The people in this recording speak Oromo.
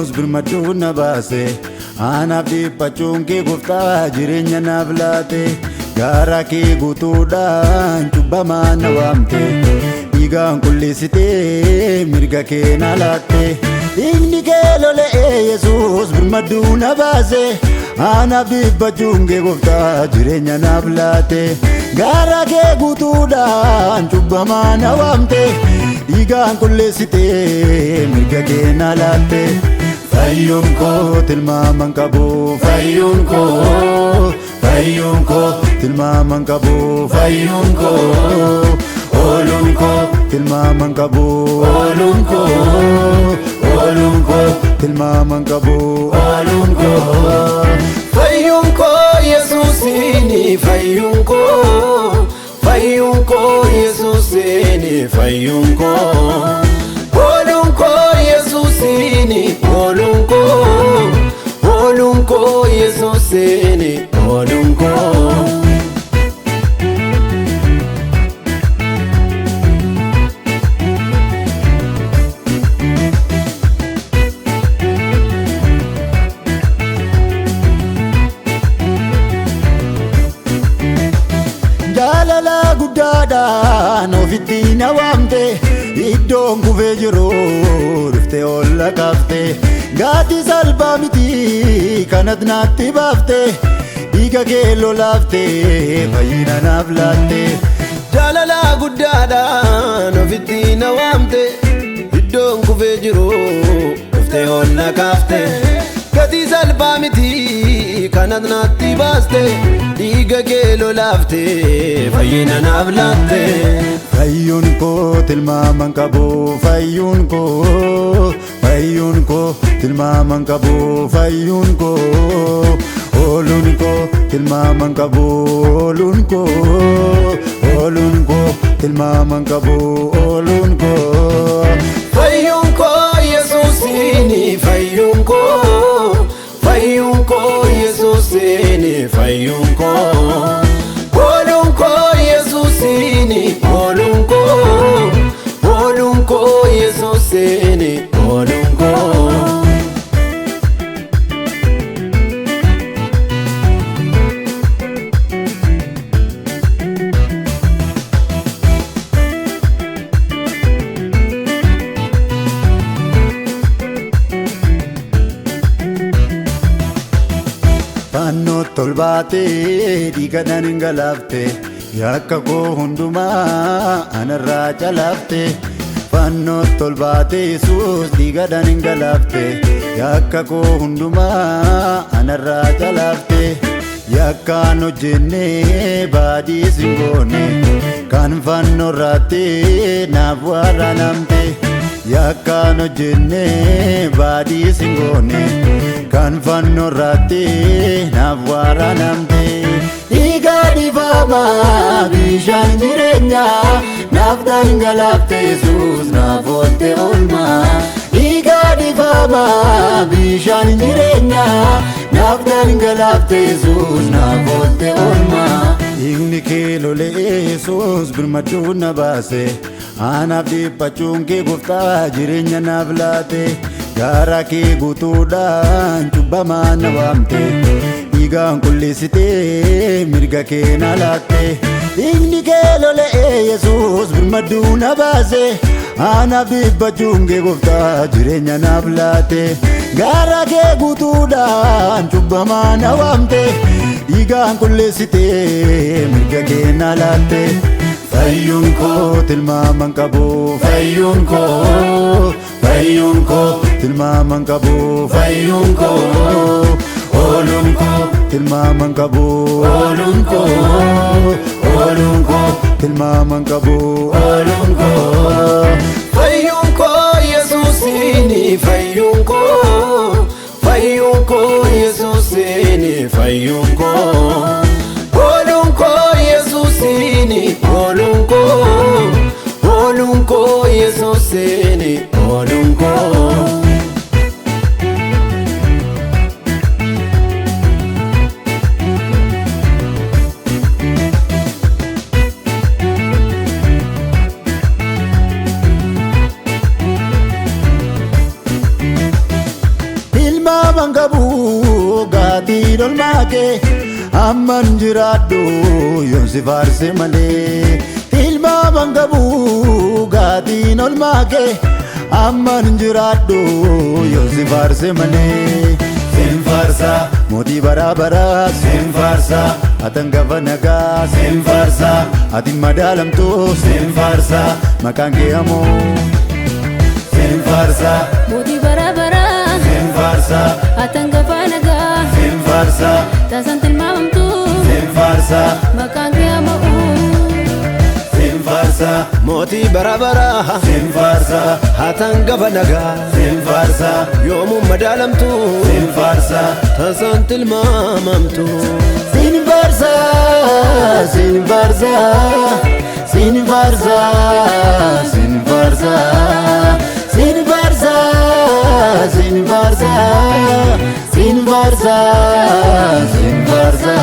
Yesuus birmaduu na baase anaaf dhiphachuun kee gooftaa jireenya naaf laate gaara kee guutuudhaan cubbamaa na waamte dhiigaan qulleessitee mirga kee na laatte dhiigni kee lola'ee Yesuus birmaduu na baase anaaf dhiphachuun kee gooftaa jireenya naaf laate gaara kee guutuudhaan cubbamaa na waamte dhiigaan qulleessitee mirga kee na laatte fayyuun koo tilmaaman qabu fayyuun koo tilmaaman qabu fayyuun koo ooluun koo tilmaaman qabu ooluun koo tilmaaman qabu ooluun koo fayyuun koo Yesuusini fayyuun koo Yesuusini fayyuun koo ooluun koo Yesuusini ooluun koo Yesuusini ooluun koo jaalala guddaadhaan ofitti na waamte iddoon kufee jiru dhuftee olla kaafte gaati salphaa miti kanat naatti baafte dhiiga kee lolaafte fayyina naaf laatte jaalala guddaadhaan ofitti na waamte iddoon kufee jiru dhuftee olla kaafte gaati salphaa miti kanat naatti baaste dhiiga kee lolaafte fayyina naaf laatte fayyuun koo tilmaaman qabu fayyuun koo tilmaaman qabu fayyuun koo ooluun koo tilmaaman qabu ooluun koo tilmaaman qabu ooluun koo fayyuun koo Yesuusini fayyuun koo Yesuusini fayyuun koo ooluun koo Yesuusini ooluun koo Yesuusini ooluun koo fannoo tolbaatee dhiigadhaan hin galaafte yakka koo hundumaa anarraa calaafte fannoo tolbaatee Yesuus dhiigadhaan hin galaafte yakka koo hundumaa anarraa calaafte yakkaan hojjennee baadii singoone kan fannoo irratti naaf waraanamte yakkaan hojjennee baadii singoone kan fannoo irratti naaf waraanamte dhiiga dhiifamaa bishaan jireenyaa naaf dhangalaafte Yesuus naaf oolte oolmaa dhiiga dhiifamaa bishaan jireenyaa naaf dhangalaafte Yesuus naaf oolte oolmaa dhiigni kee lola'ee Yesuus birmaduu na baase anaaf dhiphachuun kee gooftaa jireenya naaf laate gaara kee guutuudhaan cubbamaa na waamte dhiigaan qulleessitee mirga kee na laatte dhiigni kee lola'ee Yesuus birmaduu na baase anaaf dhiphachuun kee gooftaa jireenya naaf laate gaara kee guutuudhaan cubbamaa na waamte dhiigaan qulleessitee mirga kee na laatte fayyuun koo tilmaaman qabu fayyuun koo tilmaaman qabu fayyuun koo ooluun koo tilmaaman qabu ooluun koo tilmaaman qabu ooluun koo fayyuun koo Yesuusini fayyuun koo Yesuusini fayyuun koo ooluun koo Yesuusini ooluun koo Yesuusini ooluun koo kee amman jiraadhu yoon si faarse malee tilmaaman qabu gaatiin olmaa kee amman jiraadhu yoon si faarse malee sin faarsa mootii bara bara sin faarsa atan gafa nagaa sin faarsa ati madaalamtu sin faarsa maqaan kee ammoo sin faarsa mootii bara bara sin faarsa atan gafa nagaa sin faarsa tasan tilmaamamtu sin faarsa maqaan kee ammoo sin faarsa mootii bara bara sin faarsa hatan gafa nagaa sin faarsa yoomuu madaalamtu sin faarsa tasan tilmaamamtu sin faarsa sin faarsa sin faarsa sin faarsa sin faarsa sin faarsa sin faarsa sin faarsa